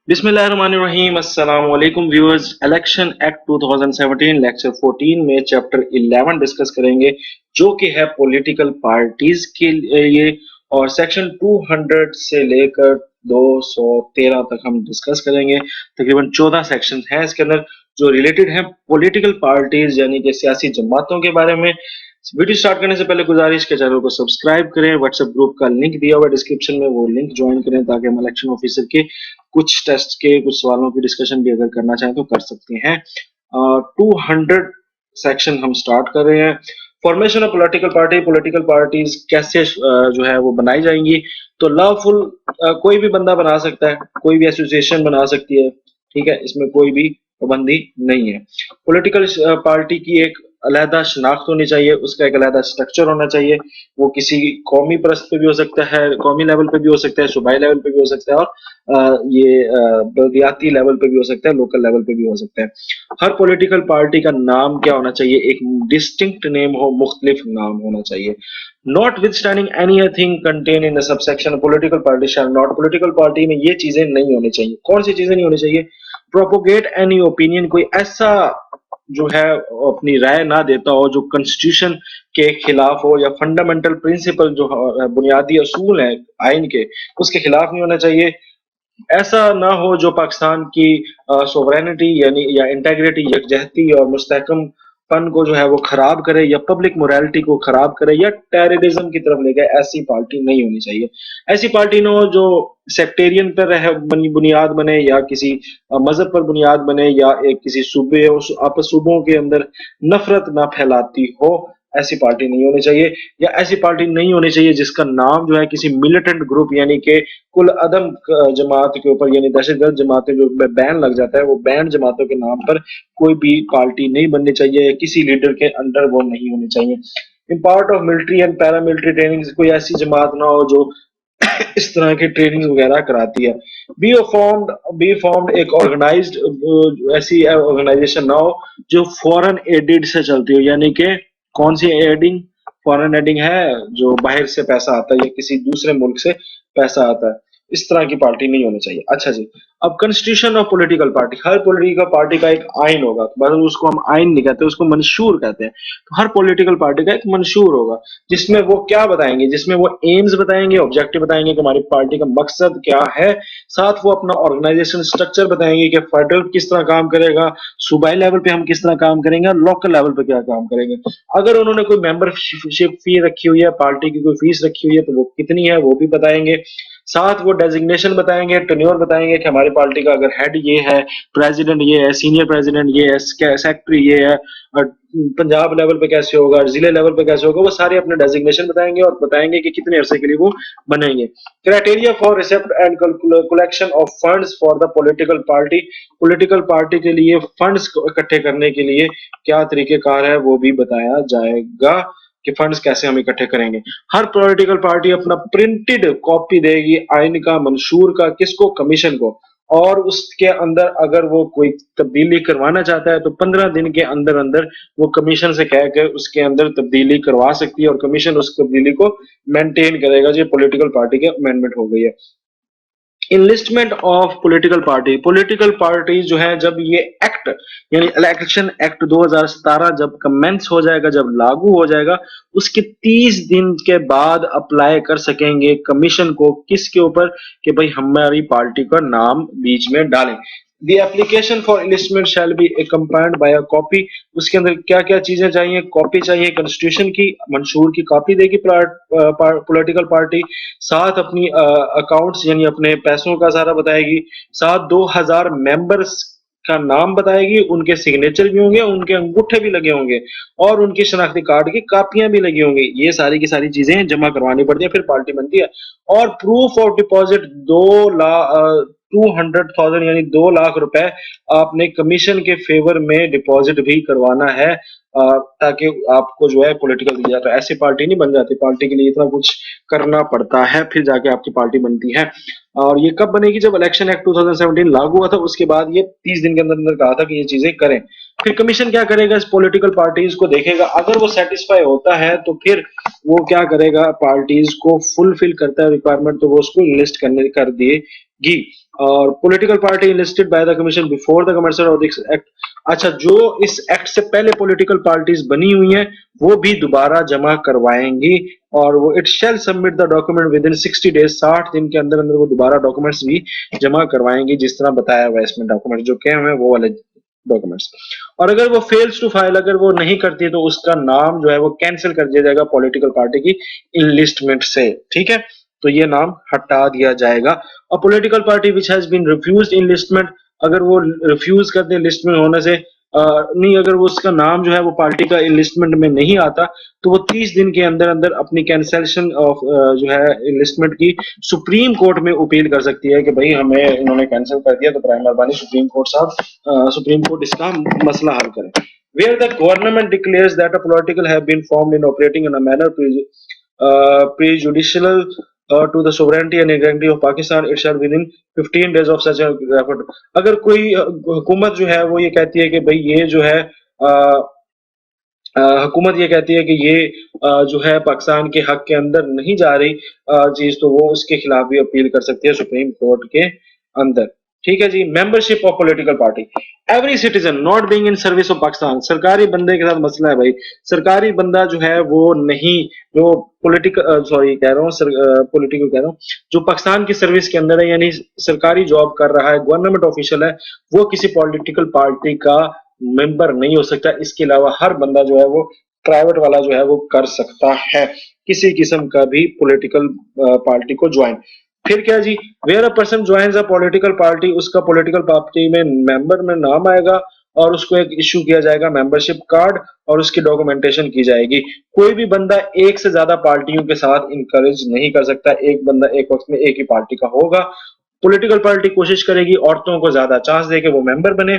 बिस्मिल्लाहिर्रहमानिर्रहीम अस्सलाम वालेकुम व्यूअर्स। इलेक्शन एक्ट 2017 लेक्चर 14 में चैप्टर 11 डिस्कस करेंगे जो कि है पॉलिटिकल पार्टीज के लिए, और सेक्शन 200 से लेकर 213 तक हम डिस्कस करेंगे। तकरीबन 14 सेक्शन हैं इसके अंदर जो रिलेटेड हैं पॉलिटिकल पार्टीज यानी कि सियासी जमातों के बारे में। वीडियो स्टार्ट करने से पहले गुजारिश के चैनल को सब्सक्राइब करें, व्हाट्सएप ग्रुप का लिंक दिया हुआ है डिस्क्रिप्शन में, वो लिंक ज्वाइन करें ताकि हम इलेक्शन ऑफिसर के कुछ टेस्ट के कुछ सवालों की डिस्कशन भी अगर करना चाहें तो कर सकते हैं। 200 सेक्शन हम स्टार्ट कर रहे हैं। Formation of political party, political parties कैसे जो है वो बनाई जाएंगी। तो लॉफुल कोई भी बंदा बना सकता है, कोई भी एसोसिएशन बना सकती है, ठीक है, इसमें कोई भी पाबंदी नहीं है। पॉलिटिकल पार्टी की एक अलहदा शनाख्त होनी चाहिए, उसका एक अलहदा स्ट्रक्चर होना चाहिए। वो किसी कौमी परस्त पे भी हो सकता है, कौमी लेवल पे भी हो सकता है, सूबाई लेवल पे भी हो सकता है, और बल्दियाती लेवल पे भी हो सकता है, लोकल लेवल पे भी हो सकता है। हर पॉलिटिकल पार्टी का नाम क्या होना चाहिए, एक डिस्टिंक्ट नेम हो, मुख्तलिफ नाम होना चाहिए। Not with standing anything contain in the subsection political party shall not, political party में ये चीजें नहीं होनी चाहिए। कौन सी चीजें नहीं होनी चाहिए? प्रोपोगेट एनी ओपिनियन, कोई ऐसा जो है अपनी राय ना देता हो जो कॉन्स्टिट्यूशन के खिलाफ हो, या फंडामेंटल प्रिंसिपल जो बुनियादी असूल है आइन के, उसके खिलाफ नहीं होना चाहिए। ऐसा ना हो जो पाकिस्तान की सोवरेनिटी यानी या इंटेग्रिटी, यकजहती और मुस्तहकम पन को जो है वो खराब करे, या पब्लिक मोरालिटी को खराब करे, या टेररिज्म की तरफ ले जाए। ऐसी पार्टी नहीं होनी चाहिए। ऐसी पार्टी न हो जो सेक्टेरियन पर रह बुनियाद बने, या किसी मजहब पर बुनियाद बने, या एक किसी सूबे आपस सूबों के अंदर नफरत ना फैलाती हो। ऐसी पार्टी नहीं होनी चाहिए। या ऐसी पार्टी नहीं होनी चाहिए जिसका नाम जो है किसी मिलिटेंट ग्रुप यानी कि कुल अदम जमात के ऊपर, यानी दहशतगर्द जमातें जो बैन लग जाता है, वो बैन जमातों के नाम पर कोई भी पार्टी नहीं बननी चाहिए। किसी लीडर के अंडर वो नहीं होनी चाहिए। In part of military and paramilitary training, कोई ऐसी जमात ना हो जो इस तरह की ट्रेनिंग वगैरह कराती है। बी फॉर्म्ड एक ऑर्गेनाइज्ड ऐसी ऑर्गेनाइजेशन ना हो जो फॉरेन एडिड से चलती हो, यानी कि कौन सी एडिंग? फॉरेन एडिंग है जो बाहर से पैसा आता है या किसी दूसरे मुल्क से पैसा आता है। इस तरह की पार्टी नहीं होनी चाहिए। अच्छा जी, अब constitution of political party, her political party का एक आइन होगा, बस उसको हम आइन नहीं कहते, उसको मंशूर कहते हैं। तो हर पॉलिटिकल पार्टी का एक मंशूर होगा जिसमें वो क्या बताएंगे, जिसमें वो एम्स बताएंगे, ऑब्जेक्टिव बताएंगे कि हमारी पार्टी का मकसद क्या है। साथ वो अपना ऑर्गेनाइजेशन स्ट्रक्चर बताएंगे कि फेडरल किस तरह काम करेगा, सूबाई लेवल पे हम किस तरह काम करेंगे, और लोकल लेवल पे क्या काम करेंगे। अगर उन्होंने कोई मेंबरशिप फी रखी हुई है, पार्टी की कोई फीस रखी हुई है, तो वो कितनी है वो भी बताएंगे। साथ वो डेजिग्नेशन बताएंगे, टेन्योर बताएंगे कि हमारी पार्टी का अगर हेड ये है, प्रेसिडेंट ये है, सीनियर प्रेसिडेंट ये है, सेक्रेटरी ये है, और पंजाब लेवल पे कैसे होगा, जिले लेवल पे कैसे होगा, वो सारे अपने डेजिग्नेशन बताएंगे और बताएंगे कि कितने अरसे के लिए वो बनेंगे। Criteria for receipt and collection of funds for the political party के लिए फंड्स इकट्ठे करने के लिए क्या तरीकेकार है वो भी बताया जाएगा कि फंड्स कैसे हम इकट्ठे करेंगे। हर पॉलिटिकल पार्टी अपना प्रिंटेड कॉपी देगी आइन का, मंशूर का, किसको? कमीशन को। और उसके अंदर अगर वो कोई तब्दीली करवाना चाहता है तो 15 दिन के अंदर अंदर वो कमीशन से कह के उसके अंदर तब्दीली करवा सकती है, और कमीशन उस तब्दीली को मेंटेन करेगा। जो पॉलिटिकल पार्टी के अमेंडमेंट हो गई है। इनलिस्टमेंट ऑफ पॉलिटिकल पार्टी जो है, जब ये एक्ट यानी इलेक्शन एक्ट 2017 जब कमेंस हो जाएगा, जब लागू हो जाएगा, उसके 30 दिन के बाद अप्लाई कर सकेंगे कमीशन को। किसके ऊपर? कि भाई हमारी पार्टी का नाम बीच में डालें। The application for enlistment shall be accompanied by a copy. उसके अंदर क्या क्या चीजें चाहिए? कॉपी चाहिए कॉन्स्टिट्यूशन की, मंशूर की कॉपी देगी पॉलिटिकल पार्टी। साथ अपनी अकाउंट्स यानी अपने पैसों का सारा बताएगी। साथ 2000 मेंबर्स का नाम बताएगी, उनके सिग्नेचर भी होंगे, उनके अंगूठे भी लगे होंगे, और उनकी शनाख्ती कार्ड की कापियां भी लगी होंगी। ये सारी की सारी चीजें जमा करवानी पड़ती है, फिर पार्टी बनती है। और प्रूफ ऑफ डिपॉजिट 200,000 यानी 2 लाख रुपए आपने कमीशन के फेवर में डिपॉजिट भी करवाना है, ताकि आपको जो है पॉलिटिकल दिया जाए। तो ऐसी पार्टी नहीं बन जाती, पार्टी के लिए इतना कुछ करना पड़ता है, फिर जाके आपकी पार्टी बनती है। और ये कब बनेगी? जब इलेक्शन एक्ट 2017 लागू हुआ था, उसके बाद ये 30 दिन के अंदर अंदर कहा था कि ये चीजें करें। फिर कमीशन क्या करेगा, इस पॉलिटिकल पार्टीज को देखेगा, अगर वो सेटिस्फाई होता है तो फिर वो क्या करेगा, पार्टीज को फुलफिल करता है रिक्वायरमेंट तो वो उसको लिस्ट करने कर देगी। और political party listed by the commission before the commercial of this act, अच्छा जो इस एक्ट से पहले पॉलिटिकल पार्टीज बनी हुई हैं वो भी दोबारा जमा करवाएंगी, और वो it shall submit the document with in 60 days, 60 दिन के अंदर अंदर वो दोबारा डॉक्यूमेंट्स भी जमा करवाएंगी, जिस तरह बताया हुआ है इसमें डॉक्यूमेंट जो कहे हुए हैं वो वाले डॉक्यूमेंट्स। और अगर वो फेल्स टू फाइल, अगर वो नहीं करती तो उसका नाम जो है वो कैंसिल कर दिया जाएगा पॉलिटिकल पार्टी की इनलिस्टमेंट से, ठीक है, तो ये नाम हटा दिया जाएगा। और political party which has been refused enlistment, अगर वो रिफ्यूज कर दे लिस्ट में होने से, नहीं अगर वो उसका नाम जो है वो पार्टी का इनलिस्टमेंट में नहीं आता तो वो 30 दिन के अंदर अंदर अपनी कैंसलेशन ऑफ जो है इनलिस्टमेंट की सुप्रीम कोर्ट में अपील कर सकती है कि भाई हमें इन्होंने कैंसिल कर दिया, तो प्राइम मेहरबानी सुप्रीम कोर्ट साहब, सुप्रीम कोर्ट इसका मसला हल करें। Where the government declares that a political have been formed in operating in a manner prejudicial to the sovereignty and integrity of Pakistan, it shall within 15 days of such a effort। अगर कोई हुकूमत जो है वो ये कहती है कि भाई ये जो है हुकूमत ये कहती है कि ये जो है पाकिस्तान के हक के अंदर नहीं जा रही चीज, तो वो उसके खिलाफ भी अपील कर सकती है सुप्रीम कोर्ट के अंदर, ठीक है जी। Membership of political party, every citizen not being in service of Pakistan, सरकारी बंदे के साथ मसला है भाई, सरकारी बंदा जो है वो नहीं, जो पॉलिटिकल सॉरी कह रहा हूँ पॉलिटिकल कह रहा हूँ, जो पाकिस्तान की सर्विस के अंदर है यानी सरकारी जॉब कर रहा है, गवर्नमेंट ऑफिशियल है, वो किसी पॉलिटिकल पार्टी का मेंबर नहीं हो सकता। इसके अलावा हर बंदा जो है वो प्राइवेट वाला जो है वो कर सकता है किसी किस्म का भी पॉलिटिकल पार्टी को ज्वाइन। फिर क्या जी, where a person joins a political party, उसका पॉलिटिकल पार्टी में मेंबर में नाम आएगा और उसको एक इश्यू किया जाएगा मेंबरशिप कार्ड और उसकी डॉक्यूमेंटेशन की जाएगी। कोई भी बंदा एक से ज्यादा पार्टियों के साथ इनकरेज नहीं कर सकता, एक बंदा एक वक्त में एक ही पार्टी का होगा। पॉलिटिकल पार्टी कोशिश करेगी औरतों को ज्यादा चांस दे के वो मेंबर बने,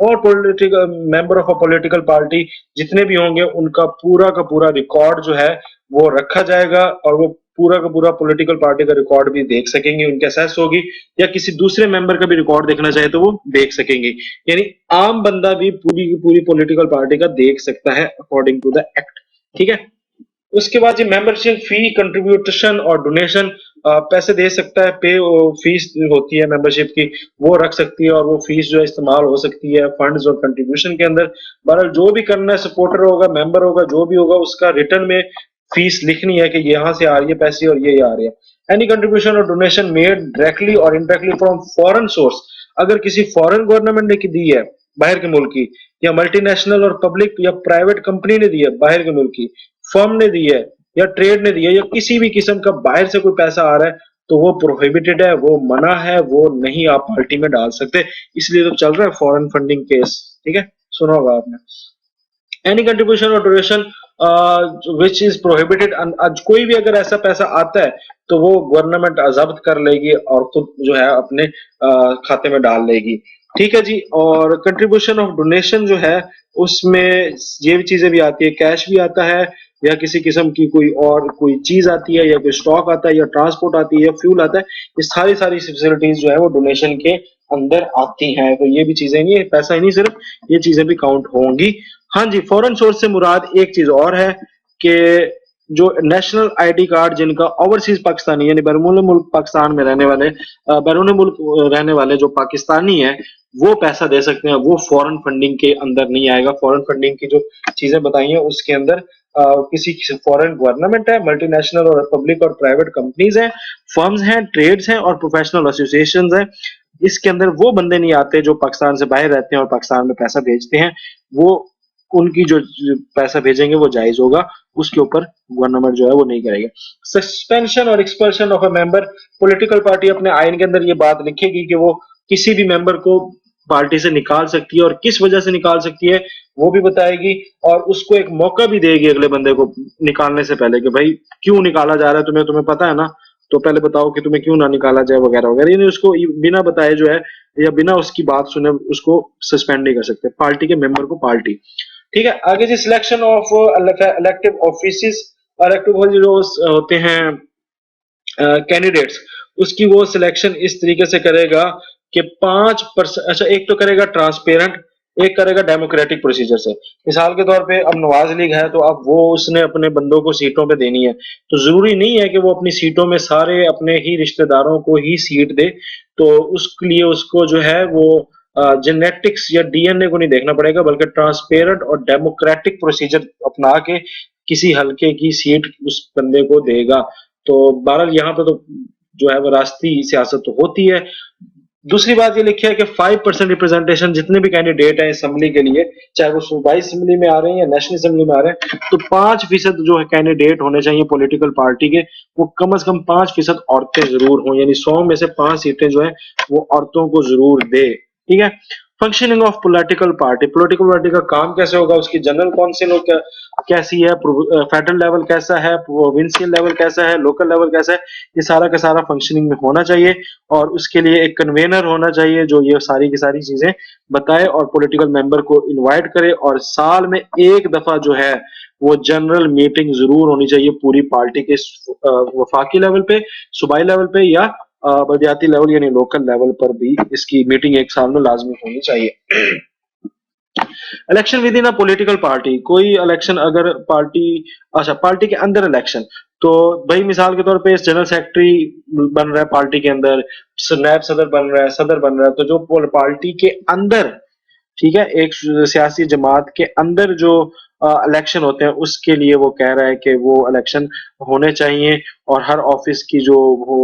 और political member of a political party जितने भी होंगे उनका पूरा का पूरा रिकॉर्ड जो है वो रखा जाएगा, और वो पूरा का पूरा पॉलिटिकल पार्टी का रिकॉर्ड भी देख सकेंगे, उनकी असेस होगी, या किसी दूसरे मेंबर का भी रिकॉर्ड देखना चाहे तो वो देख सकेंगे, यानी आम बंदा भी पूरी की पूरी पॉलिटिकल पार्टी का देख सकता है अकॉर्डिंग टू द एक्ट, ठीक है। उसके बाद ये मेंबरशिप फी, कंट्रीब्यूशन और डोनेशन, पैसे दे सकता है, पे फीस होती है मेंबरशिप की वो रख सकती है, और वो फीस जो है इस्तेमाल हो सकती है फंड्स और कंट्रीब्यूशन के अंदर। बहरहाल जो भी करना है, सपोर्टर होगा, मेंबर होगा, जो भी होगा, उसका रिटर्न में फीस लिखनी है कि यहाँ से आ रही है पैसे और ये आ रही है। एनी कंट्रीब्यूशन और डोनेशन मेड डायरेक्टली और इनडायरेक्टली फ्रॉम फॉरेन सोर्स, अगर किसी फॉरेन गवर्नमेंट ने दी है बाहर के मुल्क की, या मल्टीनेशनल और पब्लिक या प्राइवेट कंपनी ने दी है बाहर के मुल्क की, फर्म ने दी है या ट्रेड ने दी है, या किसी भी किस्म का बाहर से कोई पैसा आ रहा है, तो वो प्रोहिबिटेड है, वो मना है, वो नहीं आप पार्टी में डाल सकते। इसलिए तो चल रहा है फॉरेन फंडिंग केस, ठीक है, सुना होगा आपने। एनी कंट्रीब्यूशन और डोनेशन विच इज प्रोहिबिटेड, कोई भी अगर ऐसा पैसा आता है तो वो गवर्नमेंट जब्त कर लेगी और खुद जो है अपने खाते में डाल लेगी, ठीक है जी। और कंट्रीब्यूशन ऑफ डोनेशन जो है उसमें ये भी चीजें भी आती है, कैश भी आता है, या किसी किस्म की कोई और कोई चीज आती है, या कोई स्टॉक आता है, या ट्रांसपोर्ट आती है, या फ्यूल आता है, ये सारी सारी फैसिलिटीज जो है वो डोनेशन के अंदर आती हैं। तो ये भी चीजें नहीं, पैसा ही नहीं, सिर्फ ये चीजें भी काउंट होंगी। हाँ जी, फॉरेन सोर्स से मुराद एक चीज और है कि जो नेशनल आईडी कार्ड जिनका ओवरसीज पाकिस्तानी यानी बैरून मुल्क पाकिस्तान में रहने वाले, बैरून मुल्क रहने वाले जो पाकिस्तानी है वो पैसा दे सकते हैं, वो फॉरेन फंडिंग के अंदर नहीं आएगा। फॉरेन फंडिंग की जो चीजें बताई हैं उसके अंदर किसी फॉरेन गवर्नमेंट है, मल्टीनेशनल और पब्लिक और प्राइवेट कंपनीज हैं, फर्म्स हैं, ट्रेड्स हैं और प्रोफेशनल एसोसिएशन हैं। इसके अंदर वो बंदे नहीं आते जो पाकिस्तान से बाहर रहते हैं और पाकिस्तान में पैसा भेजते हैं, वो उनकी जो पैसा भेजेंगे वो जायज होगा, उसके ऊपर गवर्नमेंट जो है वो नहीं करेगी। सस्पेंशन और expulsion of a member, political party अपने आइन के अंदर ये बात लिखेगी कि वो किसी भी मेंबर को पार्टी से निकाल सकती है और किस वजह से निकाल सकती है वो भी बताएगी, और उसको एक मौका भी देगी अगले बंदे को निकालने से पहले कि भाई क्यों निकाला जा रहा है, तुम्हें तुम्हें पता है ना, तो पहले बताओ कि तुम्हें क्यों ना निकाला जाए वगैरह वगैरह, यानी उसको बिना बताए जो है या बिना उसकी बात सुने उसको सस्पेंड नहीं कर सकते पार्टी के मेंबर को पार्टी, ठीक है। आगे जी, selection of elective office, elective जो होते हैं कैंडिडेट्स, उसकी वो सिलेक्शन इस तरीके से करेगा कि 5%, अच्छा एक तो करेगा ट्रांसपेरेंट, एक करेगा डेमोक्रेटिक प्रोसीजर से। मिसाल के तौर पे अब नवाज लीग है तो अब वो उसने अपने बंदों को सीटों पे देनी है, तो जरूरी नहीं है कि वो अपनी सीटों में सारे अपने ही रिश्तेदारों को ही सीट दे। तो उसके लिए उसको जो है वो जेनेटिक्स या डीएनए को नहीं देखना पड़ेगा, बल्कि ट्रांसपेरेंट और डेमोक्रेटिक प्रोसीजर अपना के किसी हल्के की सीट उस बंदे को देगा। तो बहरहाल यहाँ पे तो जो है वो राष्ट्रीय सियासत तो होती है। दूसरी बात ये लिखी है कि 5% रिप्रेजेंटेशन जितने भी कैंडिडेट हैं असेंबली के लिए, चाहे वो सूबाई असेंबली में आ रहे हैं या नेशनल असेंबली में आ रहे हैं, तो 5% जो है कैंडिडेट होने चाहिए पॉलिटिकल पार्टी के, वो कम से कम 5% औरतें जरूर हों, यानी 100 में से 5 सीटें जो है वो औरतों को जरूर दे। ठीक है। फंक्शनिंग ऑफ पॉलिटिकल पार्टी का काम कैसे होगा, उसकी जनरल काउंसिल कैसी है, फेडरल लेवल कैसा है, प्रोविंशियल लेवल कैसा है, लोकल लेवल कैसा है, ये सारा का सारा फंक्शनिंग में होना चाहिए। और उसके लिए एक कन्वेनर होना चाहिए जो ये सारी की सारी चीजें बताए और पॉलिटिकल मेंबर को इनवाइट करे, और साल में एक दफा जो है वो जनरल मीटिंग जरूर होनी चाहिए पूरी पार्टी के वफाकी लेवल पे, सूबाई लेवल पे, या बलदियाती लेवल यानी लोकल लेवल पर भी इसकी मीटिंग एक साल में लाजमी होनी चाहिए। Election with in a political party, कोई इलेक्शन अगर पार्टी, अच्छा पार्टी के अंदर इलेक्शन, तो भाई मिसाल के तौर पे जनरल सेक्रेटरी बन रहा है पार्टी के अंदर, नायब सदर बन रहा है, सदर बन रहा है, तो जो पार्टी के अंदर, ठीक है, एक सियासी जमात के अंदर जो इलेक्शन होते हैं उसके लिए वो कह रहा है कि वो इलेक्शन होने चाहिए, और हर ऑफिस की जो वो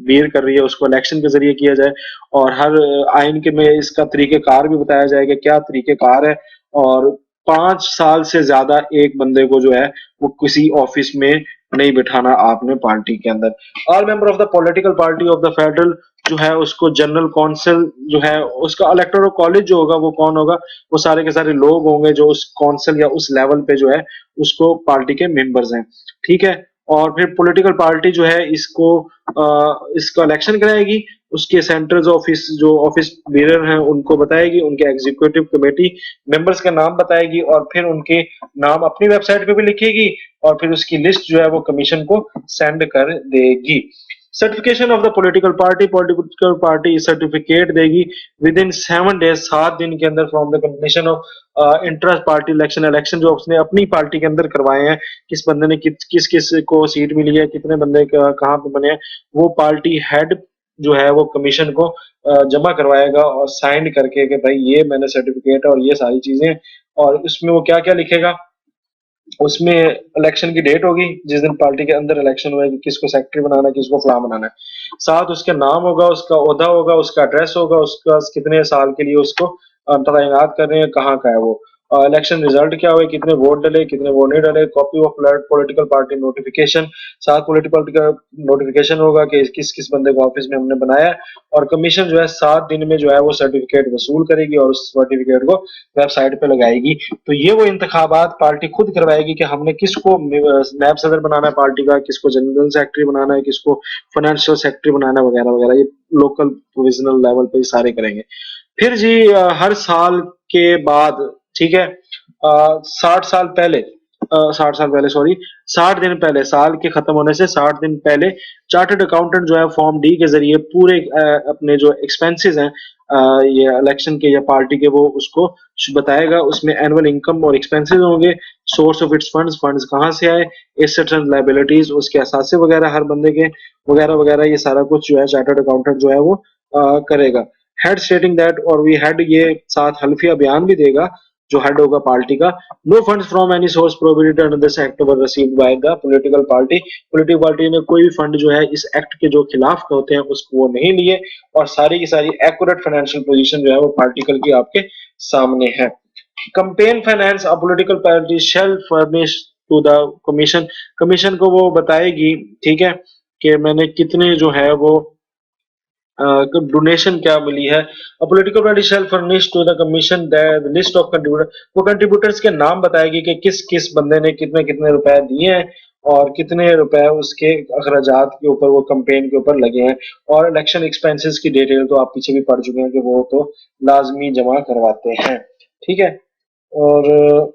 वीर कर रही है उसको इलेक्शन के जरिए किया जाए, और हर आइन के में इसका तरीकेकार भी बताया जाए कि क्या तरीकेकार है। और 5 साल से ज्यादा एक बंदे को जो है वो किसी ऑफिस में नहीं बिठाना आपने पार्टी के अंदर। All member of the political party of the federal जो है उसको जनरल काउंसिल जो है उसका इलेक्टोरल कॉलेज जो होगा वो कौन होगा, वो सारे के सारे लोग होंगे जो उस काउंसिल या उस लेवल पे जो है उसको पार्टी के मेंबर्स हैं। ठीक है। और फिर पॉलिटिकल पार्टी जो है इसका इलेक्शन कराएगी, उसके सेंटर्स ऑफिस जो ऑफिस बीरर हैं उनको बताएगी, उनके एग्जीक्यूटिव कमेटी मेंबर्स का नाम बताएगी, और फिर उनके नाम अपनी वेबसाइट पे भी लिखेगी, और फिर उसकी लिस्ट जो है वो कमीशन को सेंड कर देगी। Certification of the political party certificate देगी विद इन 7 डेज, 7 दिन के अंदर from the completion of inter party election, election जो उसने अपनी पार्टी के अंदर करवाए हैं, किस बंदे ने किस किस को सीट मिली है, कितने बंदे कहाँ पे बने हैं, वो पार्टी हेड जो है वो कमीशन को जमा करवाएगा और साइन करके कि भाई ये मैंने सर्टिफिकेट है और ये सारी चीजें। और उसमें वो क्या क्या लिखेगा, उसमें इलेक्शन की डेट होगी जिस दिन पार्टी के अंदर इलेक्शन हुआ कि किसको सेक्रेटरी बनाना है, किसको फलां बनाना है, साथ उसका नाम होगा, उसका ओहदा होगा, उसका एड्रेस होगा, उसका कितने साल के लिए उसको तैनात कर रहे हैं, कहाँ का है वो, इलेक्शन रिजल्ट क्या हुए, कितने वोट डले, कितने वोट नहीं डले, copy of political party notification, साथ पॉलिटिकल का नोटिफिकेशन होगा कि किस किस बंदे को ऑफिस में हमने बनाया है। और कमीशन जो है 7 दिन में जो है वो सर्टिफिकेट वसूल करेगी और उस सर्टिफिकेट को वेबसाइट पे लगाएगी। तो ये वो इंतखाबात पार्टी खुद करवाएगी कि हमने किसको नायब सदर बनाना है पार्टी का, किसको जनरल सेक्रेटरी बनाना है, किसको फाइनेंशियल सेक्रेटरी बनाना है, वगैरह वगैरह, ये लोकल प्रोविजनल लेवल पे सारे करेंगे। फिर जी हर साल के बाद, ठीक है, 60 साल पहले, 60 साल पहले सॉरी, 60 दिन पहले, साल के खत्म होने से 60 दिन पहले चार्टर्ड अकाउंटेंट जो है फॉर्म डी के जरिए पूरे अपने जो एक्सपेंसेस हैं ये इलेक्शन के या पार्टी के, वो उसको बताएगा। उसमें एनुअल इनकम और एक्सपेंसेस होंगे, source of its funds, funds कहाँ से आए, एसेट्स एंड लायबिलिटीज, उसके असासे वगैरह हर बंदे के, वगैरह वगैरह, ये सारा कुछ जो है चार्टर्ड अकाउंटेंट जो है वो करेगा। हेड स्टेटिंग दैट, और वी हेड ये साथ हल्फिया बयान भी देगा जो हेड होगा पार्टी का, no funds from any source provided under this act were received by the political party, political party ने कोई भी फंड जो है इस एक्ट के जो खिलाफ होते हैं उसको वो नहीं लिए, और सारी की सारी एक्यूरेट फाइनेंशियल पोजीशन जो है वो पार्टिकल की आपके सामने है। Campaign finance a political party shall furnish to the commission, commission को वो बताएगी, ठीक है, कि मैंने कितने जो है वो डोनेशन क्या मिली है। Political party shall furnish to the commission the list of contributor, वो कंट्रीब्यूटर्स के नाम बताएगी कि किस किस बंदे ने कितने कितने रुपए दिए हैं और कितने रुपए उसके अखराजात के ऊपर, वो कंपेन के ऊपर लगे हैं। और इलेक्शन एक्सपेंसेस की डिटेल तो आप पीछे भी पढ़ चुके हैं कि वो तो लाजमी जमा करवाते हैं। ठीक है। और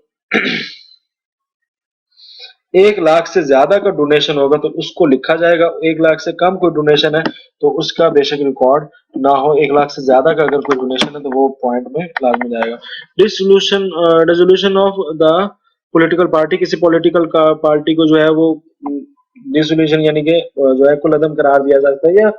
1 लाख से ज्यादा का डोनेशन होगा तो उसको लिखा जाएगा, 1 लाख से कम कोई डोनेशन है तो उसका बेशक रिकॉर्ड ना हो, 1 लाख से ज्यादा का अगर कोई डोनेशन है तो वो पॉइंट में लाजमी जाएगा। Dissolution dissolution of the political party, किसी पॉलिटिकल का पार्टी को जो है वो डिसोल्यूशन यानी कि जो है कुल अदम करार दिया जाता है या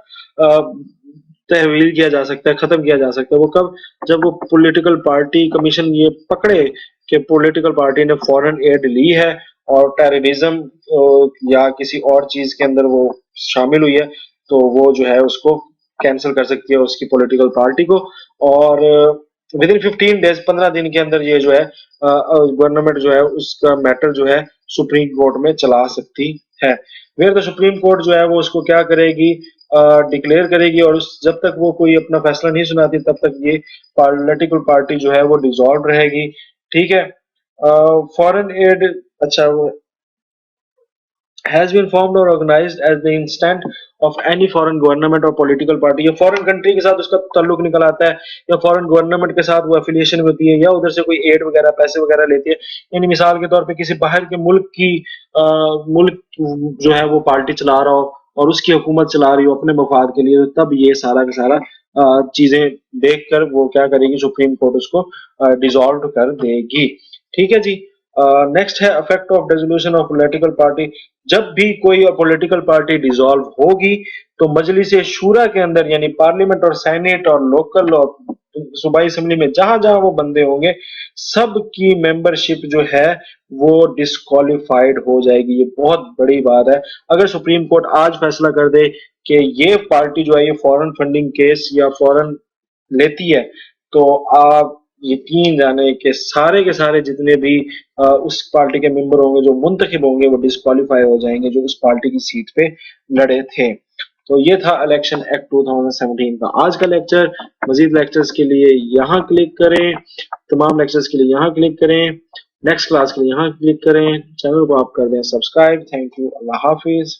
तहवील किया जा सकता है, खत्म किया जा सकता है। वो कब? जब वो पॉलिटिकल पार्टी कमीशन ये पकड़े कि पॉलिटिकल पार्टी ने फॉरेन एड ली है और टेररिज्म या किसी और चीज के अंदर वो शामिल हुई है, तो वो जो है उसको कैंसिल कर सकती है उसकी पॉलिटिकल पार्टी को। और विद इन 15 डेज, 15 दिन के अंदर ये जो है गवर्नमेंट जो है उसका मैटर जो है सुप्रीम कोर्ट में चला सकती है। वेयर द सुप्रीम कोर्ट जो है वो उसको क्या करेगी, डिक्लेयर करेगी, और उस जब तक वो कोई अपना फैसला नहीं सुनाती तब तक ये पॉलिटिकल पार्टी जो है वो डिसॉल्व रहेगी। ठीक है। फॉरेन एड, अच्छा, has been formed or organized as the instant of any foreign government or political party, या फॉरेन कंट्री के साथ उसका ताल्लुक निकल आता है या फॉरेन गवर्नमेंट के साथ वो एफिलिएशन होती है या उधर से कोई एड वगैरह पैसे वगैरह लेती है। यानी मिसाल के तौर पे किसी बाहर के मुल्क की मुल्क जो है वो पार्टी चला रहा हो और उसकी हुकूमत चला रही हो अपने मफाद के लिए, तब ये सारा का सारा चीजें देखकर वो क्या करेगी, सुप्रीम कोर्ट उसको डिसॉल्व कर देगी। ठीक है जी। नेक्स्ट है effect of dissolution of political party. जब भी कोई पॉलिटिकल पार्टी डिसॉल्व होगी तो मजलिस शूरा के अंदर यानी पार्लियामेंट और सेनेट और लोकल और सूबाई असेंबली में जहां जहां वो बंदे होंगे सब की मेंबरशिप जो है वो डिस्क्वालिफाइड हो जाएगी। ये बहुत बड़ी बात है। अगर सुप्रीम कोर्ट आज फैसला कर दे कि ये पार्टी जो है ये फॉरेन फंडिंग केस या फॉरेन लेती है, तो आप यकीन जाने के सारे जितने भी उस पार्टी के मेंबर होंगे जो मुंतखब होंगे वो डिस्क्वालीफाई हो जाएंगे जो उस पार्टी की सीट पे लड़े थे। तो ये था इलेक्शन एक्ट 2017 का आज का लेक्चर। मजीद लेक्चर्स के लिए यहाँ क्लिक करें, तमाम लेक्चर्स के लिए यहाँ क्लिक करें, नेक्स्ट क्लास के लिए यहाँ क्लिक करें, चैनल को आप कर दें subscribe. Thank you, Allah Hafiz.